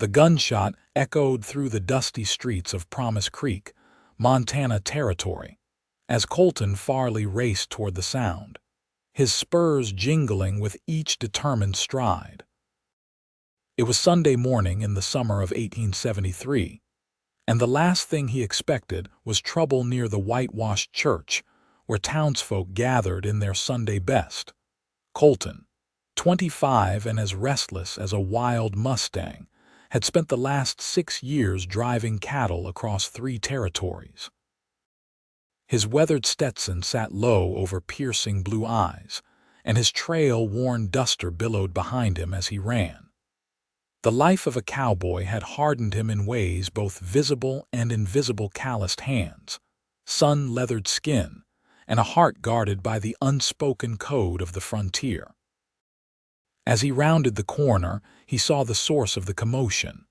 The gunshot echoed through the dusty streets of Promise Creek, Montana Territory, as Colton Farley raced toward the sound, his spurs jingling with each determined stride. It was Sunday morning in the summer of 1873, and the last thing he expected was trouble near the whitewashed church, where townsfolk gathered in their Sunday best. Colton, 25 and as restless as a wild Mustang, had spent the last 6 years driving cattle across 3 territories. His weathered Stetson sat low over piercing blue eyes, and his trail-worn duster billowed behind him as he ran. The life of a cowboy had hardened him in ways both visible and invisible: calloused hands, sun-leathered skin, and a heart guarded by the unspoken code of the frontier. As he rounded the corner, he saw the source of the commotion.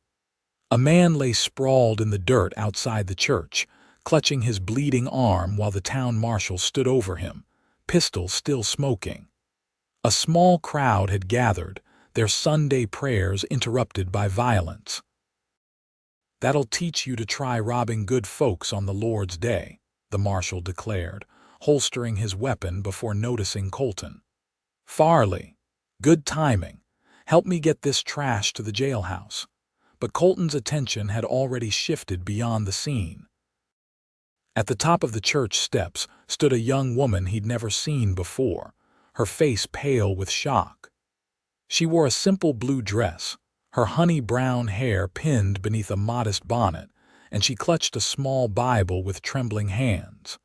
A man lay sprawled in the dirt outside the church, clutching his bleeding arm while the town marshal stood over him, pistol still smoking. A small crowd had gathered, their Sunday prayers interrupted by violence. "That'll teach you to try robbing good folks on the Lord's Day," the marshal declared, holstering his weapon before noticing Colton. "Farley, good timing. Help me get this trash to the jailhouse." But Colton's attention had already shifted beyond the scene. At the top of the church steps stood a young woman he'd never seen before, her face pale with shock. She wore a simple blue dress, her honey-brown hair pinned beneath a modest bonnet, and she clutched a small Bible with trembling hands.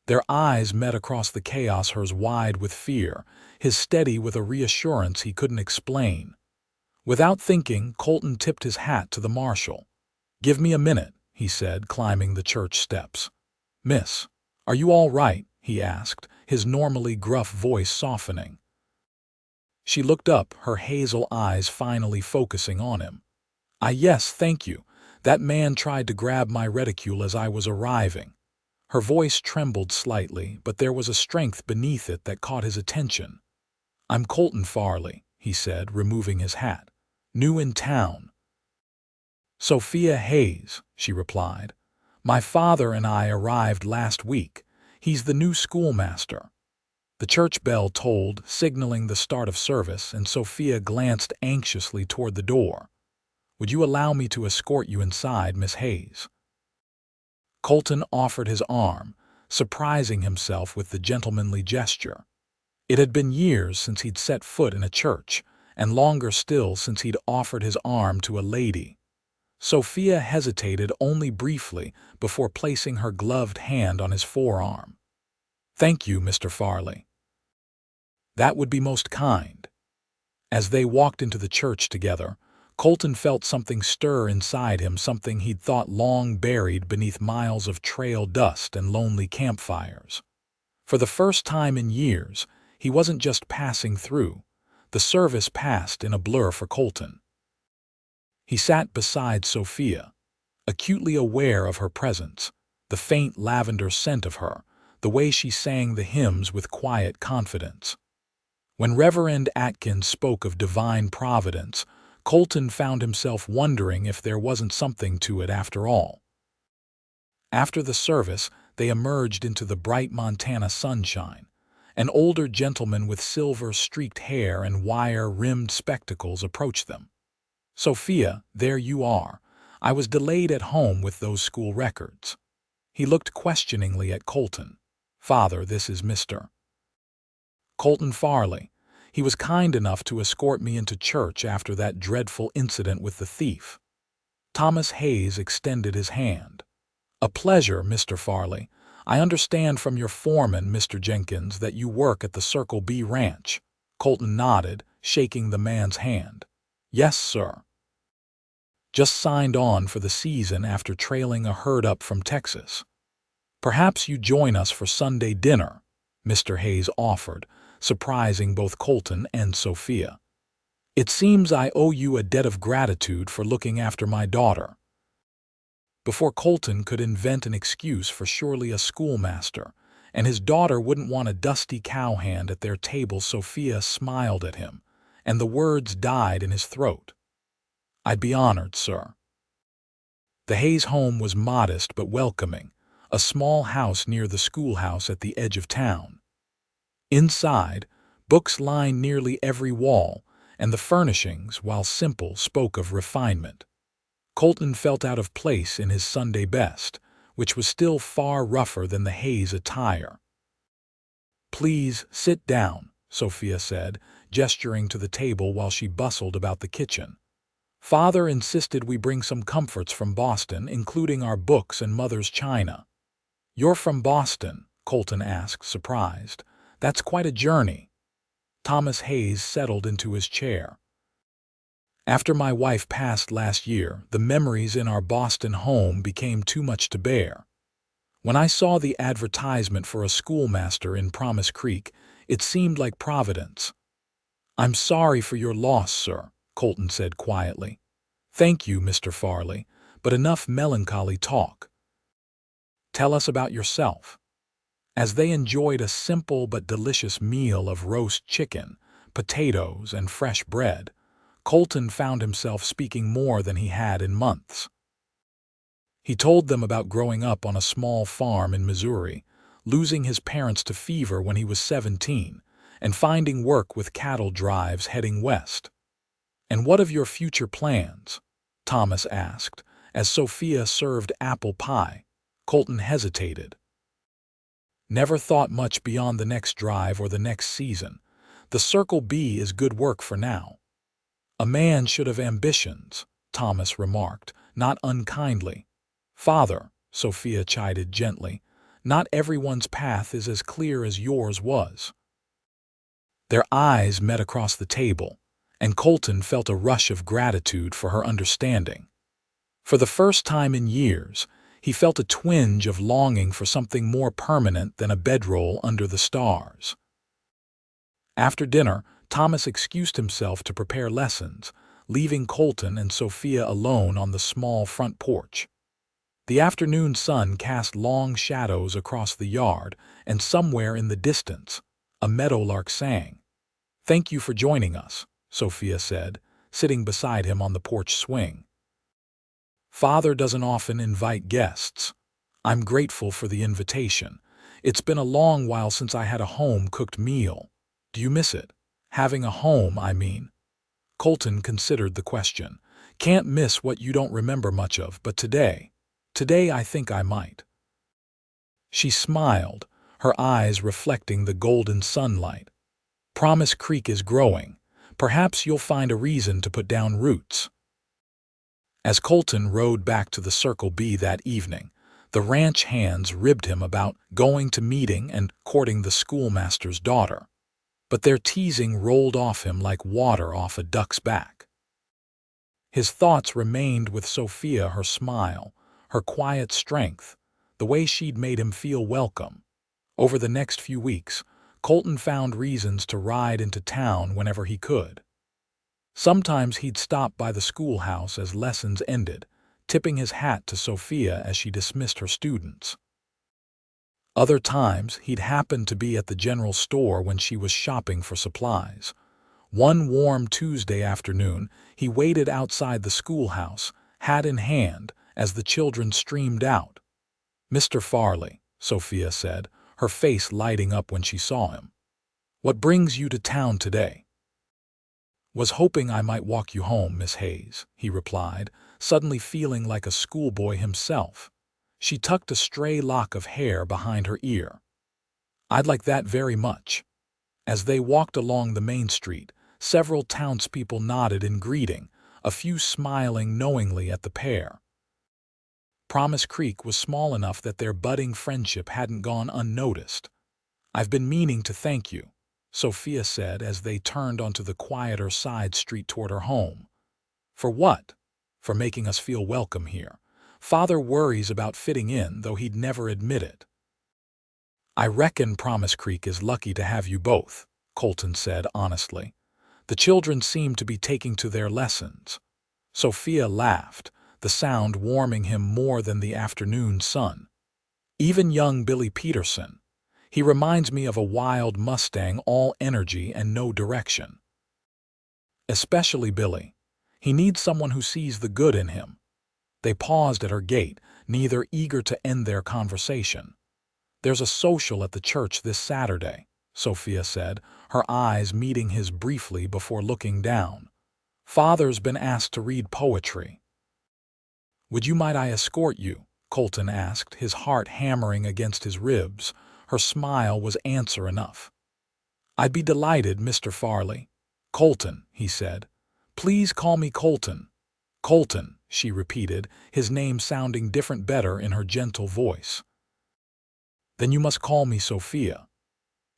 Their eyes met across the chaos, hers wide with fear, his steady with a reassurance he couldn't explain. Without thinking, Colton tipped his hat to the marshal. "Give me a minute," he said, climbing the church steps. "Miss, are you all right?" he asked, his normally gruff voice softening. She looked up, her hazel eyes finally focusing on him. Yes, thank you. That man tried to grab my reticule as I was arriving." Her voice trembled slightly, but there was a strength beneath it that caught his attention. "I'm Colton Farley," he said, removing his hat. "New in town." "Sophia Hayes," she replied. "My father and I arrived last week. He's the new schoolmaster." The church bell tolled, signaling the start of service, and Sophia glanced anxiously toward the door. "Would you allow me to escort you inside, Miss Hayes?" Colton offered his arm, surprising himself with the gentlemanly gesture. It had been years since he'd set foot in a church, and longer still since he'd offered his arm to a lady. Sophia hesitated only briefly before placing her gloved hand on his forearm. "Thank you, Mr. Farley." "That would be most kind." As they walked into the church together, Colton felt something stir inside him, something he'd thought long buried beneath miles of trail dust and lonely campfires. For the first time in years, he wasn't just passing through. The service passed in a blur for Colton. He sat beside Sophia, acutely aware of her presence, the faint lavender scent of her, the way she sang the hymns with quiet confidence. When Reverend Atkins spoke of divine providence, Colton found himself wondering if there wasn't something to it after all. After the service, they emerged into the bright Montana sunshine. An older gentleman with silver-streaked hair and wire-rimmed spectacles approached them. "Sophia, there you are. I was delayed at home with those school records." He looked questioningly at Colton. "Father, this is Mr. Colton Farley. He was kind enough to escort me into church after that dreadful incident with the thief." Thomas Hayes extended his hand. "A pleasure, Mr. Farley. I understand from your foreman, Mr. Jenkins, that you work at the Circle B Ranch." Colton nodded, shaking the man's hand. "Yes, sir. Just signed on for the season after trailing a herd up from Texas." "Perhaps you join us for Sunday dinner," Mr. Hayes offered, surprising both Colton and Sophia. "It seems I owe you a debt of gratitude for looking after my daughter." Before Colton could invent an excuse for surely a schoolmaster, and his daughter wouldn't want a dusty cowhand at their table, Sophia smiled at him, and the words died in his throat. I'd be honored, sir. The Hayes home was modest but welcoming, a small house near the schoolhouse at the edge of town. Inside, books lined nearly every wall, and the furnishings, while simple, spoke of refinement. Colton felt out of place in his Sunday best, which was still far rougher than the Hayes attire. "Please sit down," Sophia said, gesturing to the table while she bustled about the kitchen. "Father insisted we bring some comforts from Boston, including our books and Mother's china." "You're from Boston?" Colton asked, surprised. "That's quite a journey." Thomas Hayes settled into his chair. "After my wife passed last year, the memories in our Boston home became too much to bear. When I saw the advertisement for a schoolmaster in Promise Creek, it seemed like Providence." "I'm sorry for your loss, sir," Colton said quietly. "Thank you, Mr. Farley, but enough melancholy talk. Tell us about yourself." As they enjoyed a simple but delicious meal of roast chicken, potatoes, and fresh bread, Colton found himself speaking more than he had in months. He told them about growing up on a small farm in Missouri, losing his parents to fever when he was 17, and finding work with cattle drives heading west. "And what of your future plans?" Thomas asked, as Sophia served apple pie. Colton hesitated. "Never thought much beyond the next drive or the next season. The Circle B is good work for now." "A man should have ambitions," Thomas remarked, not unkindly. "Father," Sophia chided gently, "not everyone's path is as clear as yours was." Their eyes met across the table, and Colton felt a rush of gratitude for her understanding. For the first time in years, he felt a twinge of longing for something more permanent than a bedroll under the stars. After dinner, Thomas excused himself to prepare lessons, leaving Colton and Sophia alone on the small front porch. The afternoon sun cast long shadows across the yard, and somewhere in the distance, a meadowlark sang. "Thank you for joining us," Sophia said, sitting beside him on the porch swing. "Father doesn't often invite guests. I'm grateful for the invitation. It's been a long while since I had a home-cooked meal. Do you miss it? Having a home, I mean." Colton considered the question. "Can't miss what you don't remember much of, but today I think I might." She smiled, her eyes reflecting the golden sunlight. "Promise Creek is growing. Perhaps you'll find a reason to put down roots." As Colton rode back to the Circle B that evening, the ranch hands ribbed him about going to meeting and courting the schoolmaster's daughter. But their teasing rolled off him like water off a duck's back. His thoughts remained with Sophia, her smile, her quiet strength, the way she'd made him feel welcome. Over the next few weeks, Colton found reasons to ride into town whenever he could. Sometimes he'd stop by the schoolhouse as lessons ended, tipping his hat to Sophia as she dismissed her students. Other times, he'd happen to be at the general store when she was shopping for supplies. One warm Tuesday afternoon, he waited outside the schoolhouse, hat in hand, as the children streamed out. "Mr. Farley," Sophia said, her face lighting up when she saw him. "What brings you to town today?" "Was hoping I might walk you home, Miss Hayes," he replied, suddenly feeling like a schoolboy himself. She tucked a stray lock of hair behind her ear. "I'd like that very much." As they walked along the main street, several townspeople nodded in greeting, a few smiling knowingly at the pair. Promise Creek was small enough that their budding friendship hadn't gone unnoticed. "I've been meaning to thank you," Sophia said as they turned onto the quieter side street toward her home. "For what?" "For making us feel welcome here. Father worries about fitting in, though he'd never admit it." "I reckon Promise Creek is lucky to have you both," Colton said honestly. "The children seem to be taking to their lessons." Sophia laughed, the sound warming him more than the afternoon sun. "Even young Billy Peterson. He reminds me of a wild Mustang, all energy and no direction." "Especially Billy. He needs someone who sees the good in him. They paused at her gate, neither eager to end their conversation. "There's a social at the church this Saturday," Sophia said, her eyes meeting his briefly before looking down. "Father's been asked to read poetry." "Would you mind I escort you?" Colton asked, his heart hammering against his ribs. Her smile was answer enough. "I'd be delighted, Mr. Farley." "Colton," he said. "Please call me Colton." "Colton," she repeated, his name sounding different better in her gentle voice. "Then you must call me Sophia."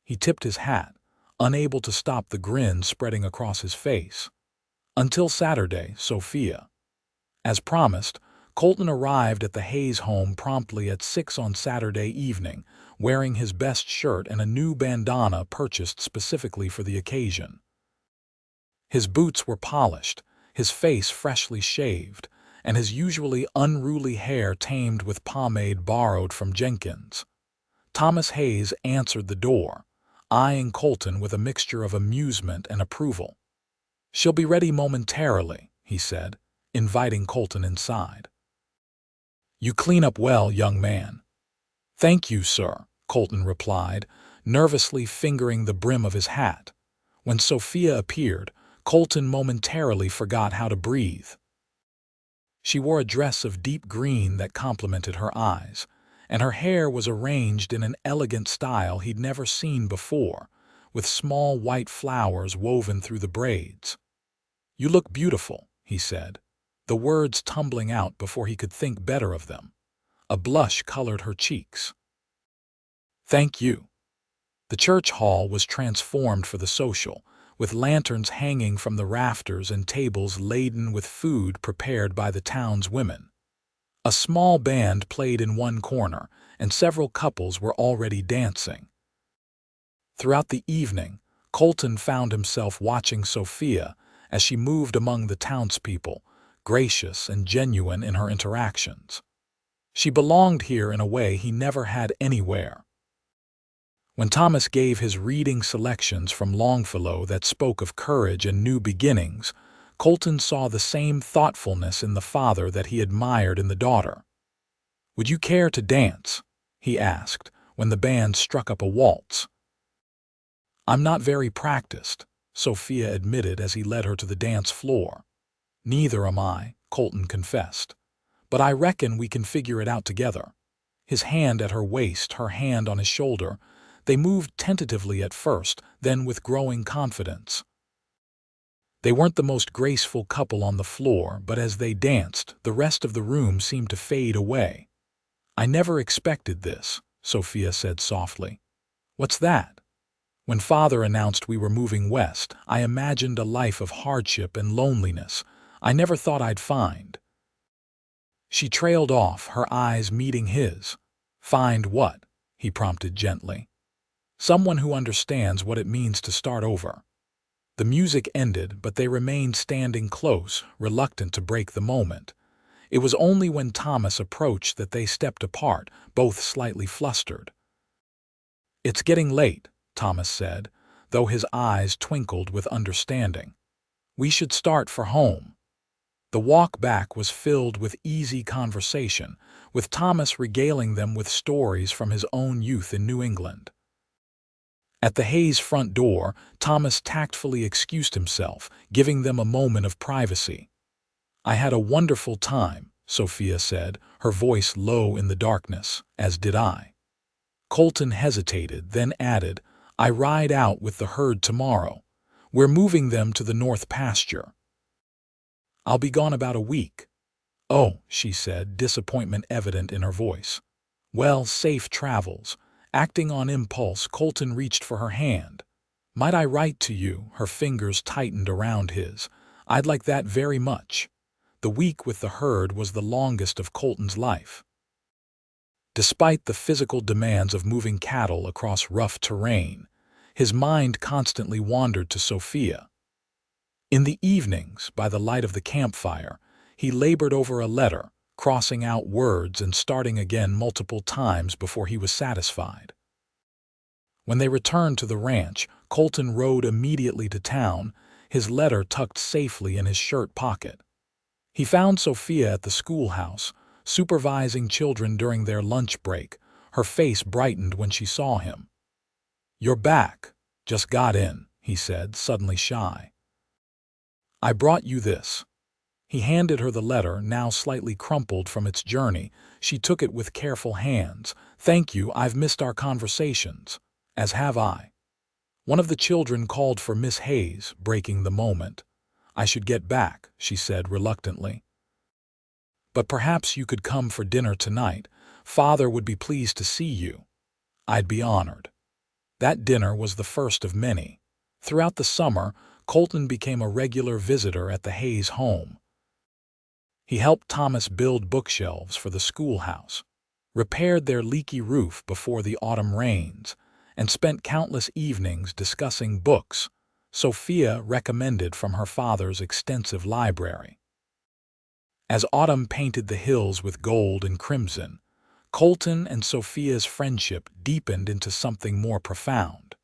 He tipped his hat, unable to stop the grin spreading across his face. "Until Saturday, Sophia." As promised, Colton arrived at the Hayes home promptly at 6 on Saturday evening, wearing his best shirt and a new bandana purchased specifically for the occasion. His boots were polished, his face freshly shaved, and his usually unruly hair tamed with pomade borrowed from Jenkins. Thomas Hayes answered the door, eyeing Colton with a mixture of amusement and approval. "She'll be ready momentarily," he said, inviting Colton inside. "You clean up well, young man." "Thank you, sir," Colton replied, nervously fingering the brim of his hat. When Sophia appeared, Colton momentarily forgot how to breathe. She wore a dress of deep green that complemented her eyes, and her hair was arranged in an elegant style he'd never seen before, with small white flowers woven through the braids. "You look beautiful," he said, the words tumbling out before he could think better of them. A blush colored her cheeks. "Thank you." The church hall was transformed for the social, with lanterns hanging from the rafters and tables laden with food prepared by the town's women. A small band played in one corner, and several couples were already dancing. Throughout the evening, Colton found himself watching Sophia as she moved among the townspeople, gracious and genuine in her interactions. She belonged here in a way he never had anywhere. When Thomas gave his reading selections from Longfellow that spoke of courage and new beginnings, Colton saw the same thoughtfulness in the father that he admired in the daughter. "Would you care to dance?" he asked, when the band struck up a waltz. "I'm not very practiced," Sophia admitted as he led her to the dance floor. "Neither am I," Colton confessed. "But I reckon we can figure it out together." His hand at her waist, her hand on his shoulder, they moved tentatively at first, then with growing confidence. They weren't the most graceful couple on the floor, but as they danced, the rest of the room seemed to fade away. "I never expected this," Sophia said softly. "What's that?" "When Father announced we were moving west, I imagined a life of hardship and loneliness I never thought I'd find." She trailed off, her eyes meeting his. "Find what?" he prompted gently. "Someone who understands what it means to start over." The music ended, but they remained standing close, reluctant to break the moment. It was only when Thomas approached that they stepped apart, both slightly flustered. "It's getting late," Thomas said, though his eyes twinkled with understanding. "We should start for home." The walk back was filled with easy conversation, with Thomas regaling them with stories from his own youth in New England. At the Hayes front door, Thomas tactfully excused himself, giving them a moment of privacy. "I had a wonderful time," Sophia said, her voice low in the darkness, "as did I." Colton hesitated, then added, "I ride out with the herd tomorrow. We're moving them to the north pasture. I'll be gone about a week." "Oh," she said, disappointment evident in her voice. "Well, safe travels." Acting on impulse, Colton reached for her hand. "Might I write to you?" Her fingers tightened around his. "I'd like that very much." The week with the herd was the longest of Colton's life. Despite the physical demands of moving cattle across rough terrain, his mind constantly wandered to Sophia. In the evenings, by the light of the campfire, he labored over a letter, crossing out words and starting again multiple times before he was satisfied. When they returned to the ranch, Colton rode immediately to town, his letter tucked safely in his shirt pocket. He found Sophia at the schoolhouse, supervising children during their lunch break. Her face brightened when she saw him. "You're back. Just got in," he said, suddenly shy. "I brought you this." He handed her the letter, now slightly crumpled from its journey. She took it with careful hands. "Thank you, I've missed our conversations." "As have I." One of the children called for Miss Hayes, breaking the moment. "I should get back," she said reluctantly. "But perhaps you could come for dinner tonight. Father would be pleased to see you." "I'd be honored." That dinner was the first of many. Throughout the summer, Colton became a regular visitor at the Hayes home. He helped Thomas build bookshelves for the schoolhouse, repaired their leaky roof before the autumn rains, and spent countless evenings discussing books Sophia recommended from her father's extensive library. As autumn painted the hills with gold and crimson, Colton and Sophia's friendship deepened into something more profound.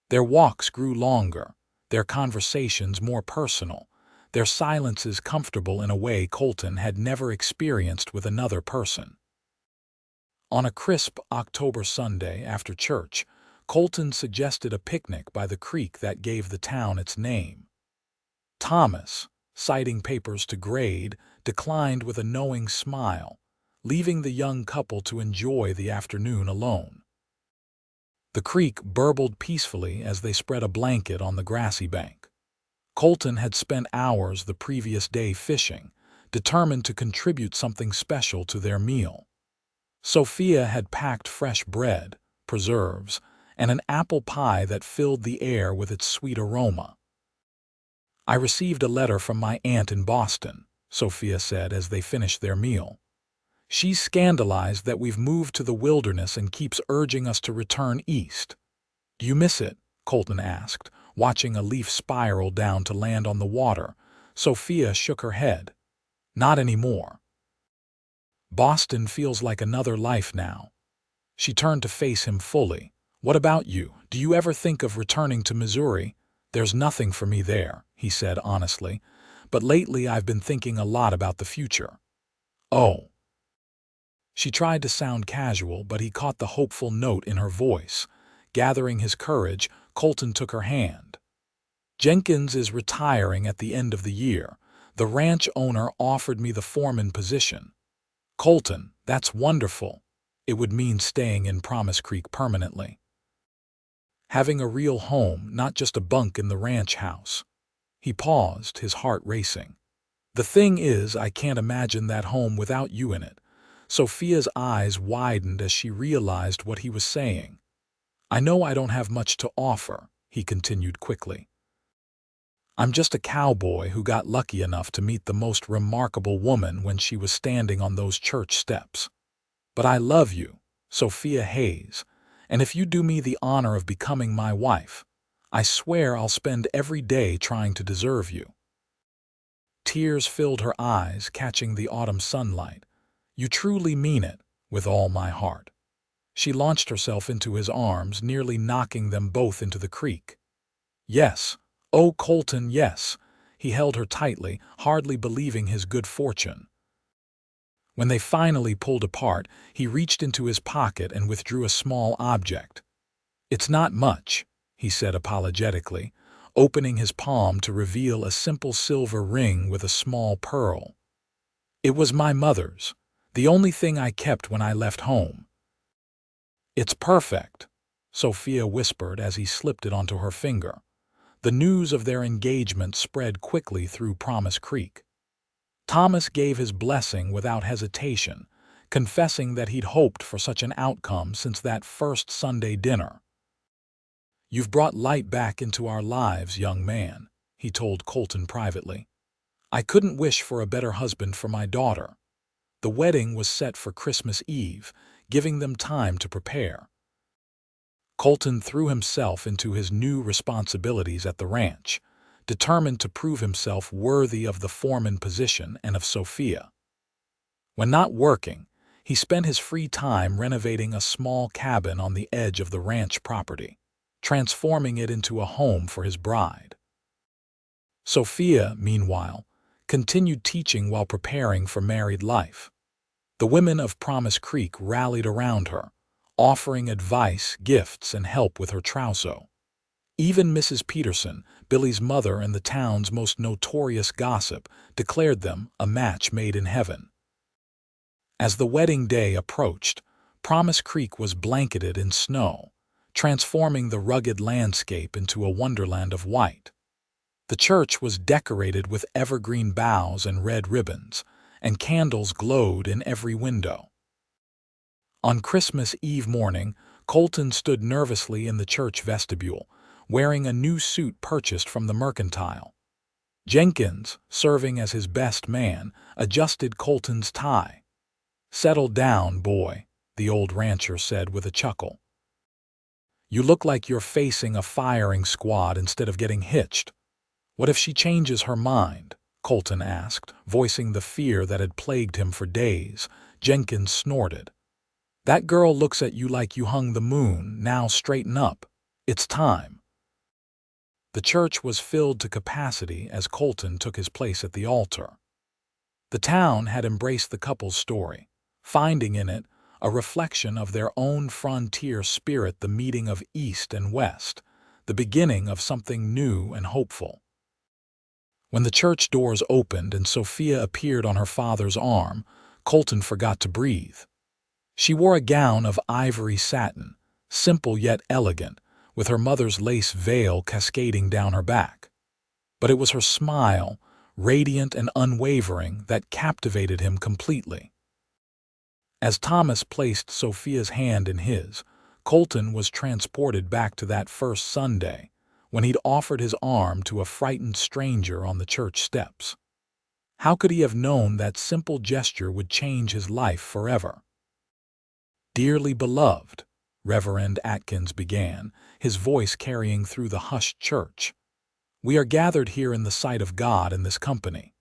Their walks grew longer, their conversations more personal, their silences comfortable in a way Colton had never experienced with another person. On a crisp October Sunday after church, Colton suggested a picnic by the creek that gave the town its name. Thomas, citing papers to grade, declined with a knowing smile, leaving the young couple to enjoy the afternoon alone. The creek burbled peacefully as they spread a blanket on the grassy bank. Colton had spent hours the previous day fishing, determined to contribute something special to their meal. Sophia had packed fresh bread, preserves, and an apple pie that filled the air with its sweet aroma. "I received a letter from my aunt in Boston," Sophia said as they finished their meal. "She's scandalized that we've moved to the wilderness and keeps urging us to return east." "Do you miss it?" Colton asked, watching a leaf spiral down to land on the water. Sophia shook her head. "Not anymore. Boston feels like another life now." She turned to face him fully. "What about you? Do you ever think of returning to Missouri?" "There's nothing for me there," he said honestly, "but lately I've been thinking a lot about the future." "Oh." She tried to sound casual, but he caught the hopeful note in her voice. Gathering his courage, Colton took her hand. "Jenkins is retiring at the end of the year. The ranch owner offered me the foreman position." "Colton, that's wonderful." "It would mean staying in Promise Creek permanently. Having a real home, not just a bunk in the ranch house." He paused, his heart racing. "The thing is, I can't imagine that home without you in it." Sophia's eyes widened as she realized what he was saying. "I know I don't have much to offer," he continued quickly. "I'm just a cowboy who got lucky enough to meet the most remarkable woman when she was standing on those church steps. But I love you, Sophia Hayes, and if you do me the honor of becoming my wife, I swear I'll spend every day trying to deserve you." Tears filled her eyes, catching the autumn sunlight. "You truly mean it, with all my heart." She launched herself into his arms, nearly knocking them both into the creek. "Yes. Oh, Colton, yes." He held her tightly, hardly believing his good fortune. When they finally pulled apart, he reached into his pocket and withdrew a small object. "It's not much," he said apologetically, opening his palm to reveal a simple silver ring with a small pearl. "It was my mother's, the only thing I kept when I left home." "It's perfect," Sophia whispered as he slipped it onto her finger. The news of their engagement spread quickly through Promise Creek. Thomas gave his blessing without hesitation, confessing that he'd hoped for such an outcome since that first Sunday dinner. "You've brought light back into our lives, young man," he told Colton privately. "I couldn't wish for a better husband for my daughter." The wedding was set for Christmas Eve, giving them time to prepare. Colton threw himself into his new responsibilities at the ranch, determined to prove himself worthy of the foreman position and of Sophia. When not working, he spent his free time renovating a small cabin on the edge of the ranch property, transforming it into a home for his bride. Sophia, meanwhile, continued teaching while preparing for married life. The women of Promise Creek rallied around her, offering advice, gifts, and help with her trousseau. Even Mrs. Peterson, Billy's mother and the town's most notorious gossip, declared them a match made in heaven. As the wedding day approached, Promise Creek was blanketed in snow, transforming the rugged landscape into a wonderland of white. The church was decorated with evergreen boughs and red ribbons, and candles glowed in every window. On Christmas Eve morning, Colton stood nervously in the church vestibule, wearing a new suit purchased from the mercantile. Jenkins, serving as his best man, adjusted Colton's tie. "Settle down, boy," the old rancher said with a chuckle. "You look like you're facing a firing squad instead of getting hitched." "What if she changes her mind?" Colton asked, voicing the fear that had plagued him for days. Jenkins snorted. "That girl looks at you like you hung the moon. Now straighten up. It's time." The church was filled to capacity as Colton took his place at the altar. The town had embraced the couple's story, finding in it a reflection of their own frontier spirit, the meeting of East and West, the beginning of something new and hopeful. When the church doors opened and Sophia appeared on her father's arm, Colton forgot to breathe. She wore a gown of ivory satin, simple yet elegant, with her mother's lace veil cascading down her back. But it was her smile, radiant and unwavering, that captivated him completely. As Thomas placed Sophia's hand in his, Colton was transported back to that first Sunday, when he'd offered his arm to a frightened stranger on the church steps. How could he have known that simple gesture would change his life forever? "Dearly beloved," Reverend Atkins began, his voice carrying through the hushed church, "we are gathered here in the sight of God in this company."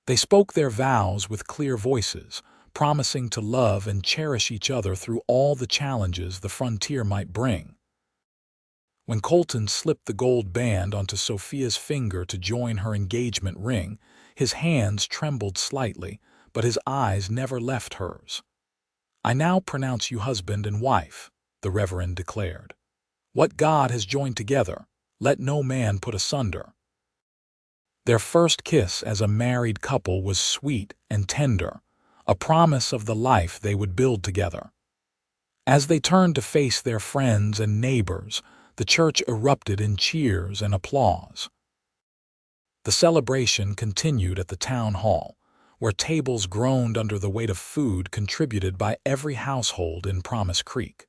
They spoke their vows with clear voices, promising to love and cherish each other through all the challenges the frontier might bring. When Colton slipped the gold band onto Sophia's finger to join her engagement ring, his hands trembled slightly, but his eyes never left hers. "I now pronounce you husband and wife," the Reverend declared. "What God has joined together, let no man put asunder." Their first kiss as a married couple was sweet and tender, a promise of the life they would build together. As they turned to face their friends and neighbors, the church erupted in cheers and applause. The celebration continued at the town hall, where tables groaned under the weight of food contributed by every household in Promise Creek.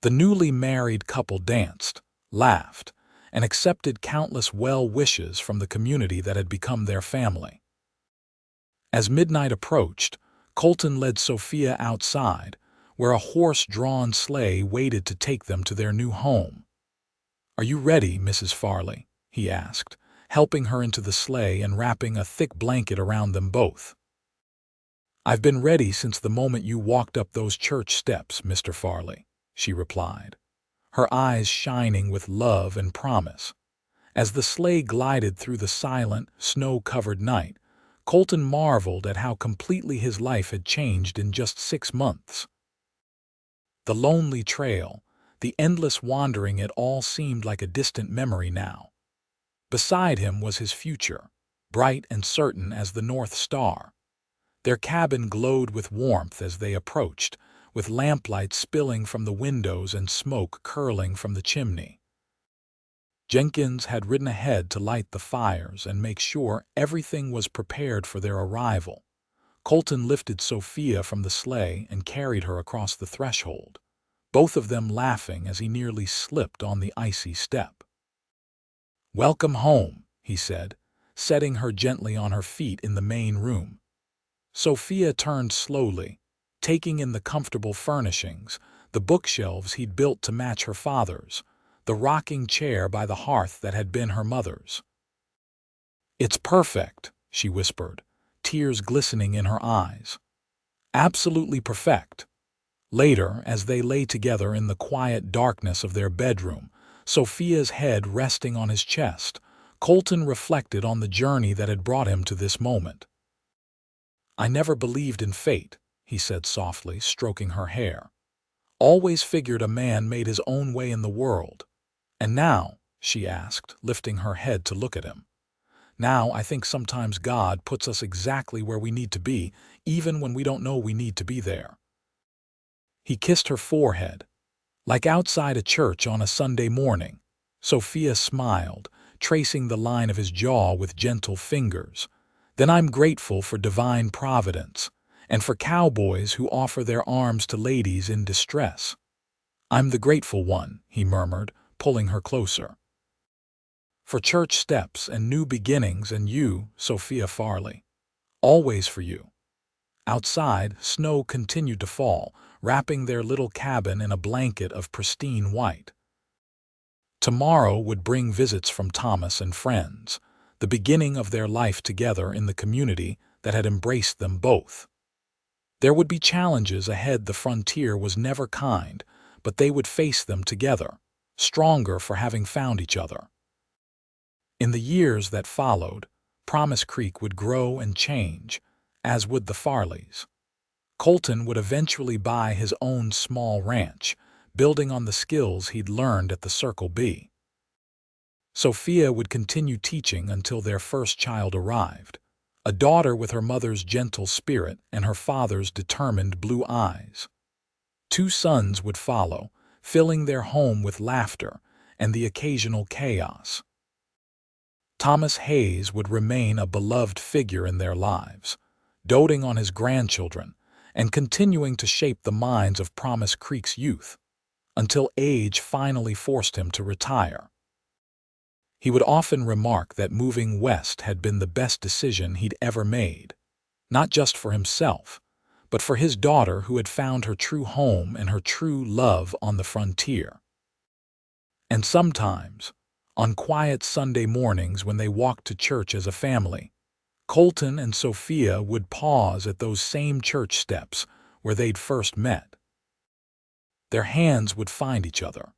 The newly married couple danced, laughed, and accepted countless well wishes from the community that had become their family. As midnight approached, Colton led Sophia outside, where a horse-drawn sleigh waited to take them to their new home. "Are you ready, Mrs. Farley?" he asked, helping her into the sleigh and wrapping a thick blanket around them both. "I've been ready since the moment you walked up those church steps, Mr. Farley," she replied, her eyes shining with love and promise. As the sleigh glided through the silent, snow-covered night, Colton marveled at how completely his life had changed in just 6 months. The lonely trail, the endless wandering, it all seemed like a distant memory now. Beside him was his future, bright and certain as the North Star. Their cabin glowed with warmth as they approached, with lamplight spilling from the windows and smoke curling from the chimney. Jenkins had ridden ahead to light the fires and make sure everything was prepared for their arrival. Colton lifted Sophia from the sleigh and carried her across the threshold, both of them laughing as he nearly slipped on the icy step. "Welcome home," he said, setting her gently on her feet in the main room. Sophia turned slowly, taking in the comfortable furnishings, the bookshelves he'd built to match her father's, the rocking chair by the hearth that had been her mother's. "It's perfect," she whispered, tears glistening in her eyes. "Absolutely perfect." Later, as they lay together in the quiet darkness of their bedroom, Sophia's head resting on his chest, Colton reflected on the journey that had brought him to this moment. "I never believed in fate," he said softly, stroking her hair. "Always figured a man made his own way in the world. And now," she asked, lifting her head to look at him, "now I think sometimes God puts us exactly where we need to be, even when we don't know we need to be there." He kissed her forehead. Like outside a church on a Sunday morning, Sophia smiled, tracing the line of his jaw with gentle fingers. "Then I'm grateful for divine providence, and for cowboys who offer their arms to ladies in distress." "I'm the grateful one," he murmured, pulling her closer. "For church steps and new beginnings and you, Sophia Farley. Always for you." Outside, snow continued to fall, wrapping their little cabin in a blanket of pristine white. Tomorrow would bring visits from Thomas and friends, the beginning of their life together in the community that had embraced them both. There would be challenges ahead. The frontier was never kind, but they would face them together, stronger for having found each other. In the years that followed, Promise Creek would grow and change, as would the Farleys. Colton would eventually buy his own small ranch, building on the skills he'd learned at the Circle B. Sophia would continue teaching until their first child arrived, a daughter with her mother's gentle spirit and her father's determined blue eyes. 2 sons would follow, filling their home with laughter and the occasional chaos. Thomas Hayes would remain a beloved figure in their lives, doting on his grandchildren and continuing to shape the minds of Promise Creek's youth, until age finally forced him to retire. He would often remark that moving west had been the best decision he'd ever made, not just for himself, but for his daughter who had found her true home and her true love on the frontier. And sometimes, on quiet Sunday mornings when they walked to church as a family, Colton and Sophia would pause at those same church steps where they'd first met. Their hands would find each other,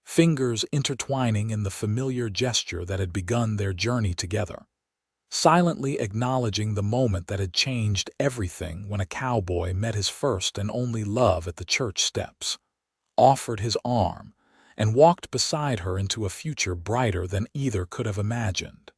fingers intertwining in the familiar gesture that had begun their journey together, silently acknowledging the moment that had changed everything when a cowboy met his first and only love at the church steps, offered his arm, and walked beside her into a future brighter than either could have imagined.